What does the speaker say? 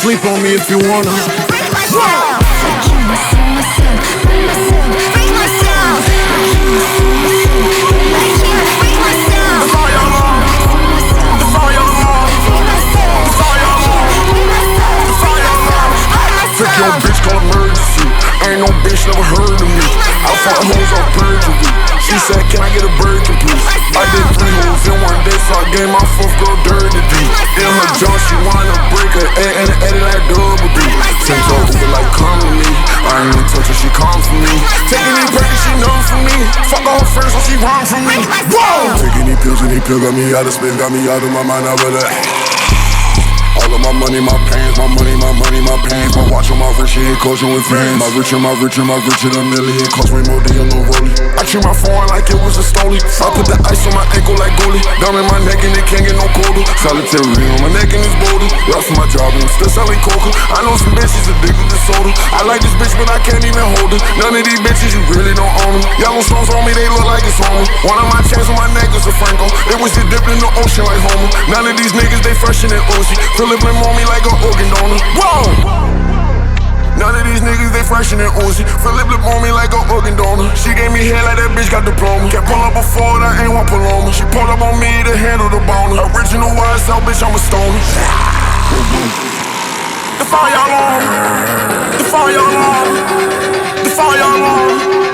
sleep on me if you wanna. Break myself. I kill myself, break myself, break myself. I kill myself, I can't break myself. The fire alarm, the fire alarm, the fire alarm, the fire alarm. Took your bitch, called emergency. Ain't no bitch never heard of me. I fought hoes on perjury. She said, can I get a Birkin, please? I did 3 hoes in one day, so I gave my 4th girl dirty D. In her jaw, she wanna break her and edit like double D. Sent her over like, come to me. I ain't even touch her, she come for me. Taking these breaks, she numb for me. Fuck all her friends, so she run from me. Whoa! Taking these pills and these pills got me out of space, got me out of my mind, I really. All of my money, my pants, my money, my money, my pants. My watch on my wrist, she ain't coaching with fans. My rich and my rich and my rich and a million. Cost me more than your little rollie. I treat my phone like it was a stoley. I put the ice on my ankle like goalie. Down in my neck and it can't get no colder. Solitary on my neck and it's bolder. Lost my job and I'm still selling coca. I know some bitches addicted to soda. I like this bitch but I can't even hold her. None of these bitches you really don't own them. Yellow stones on me, they look like it's on me. One of my chains on my neck is a Franco. It was just dipped in the ocean like Homer. None of these niggas, they fresher than Uzi. Philip on me like an organ donor. Whoa! None of these niggas, they fresher than Uzi. Philip on me like an organ donor. She gave me head like that bitch got diploma. Can't pull up a Ford, I ain't want Paloma. She pulled up on me to handle the boner. Original wise out, bitch, I'm a stoner. The fire alarm. The fire alarm. The fire alarm.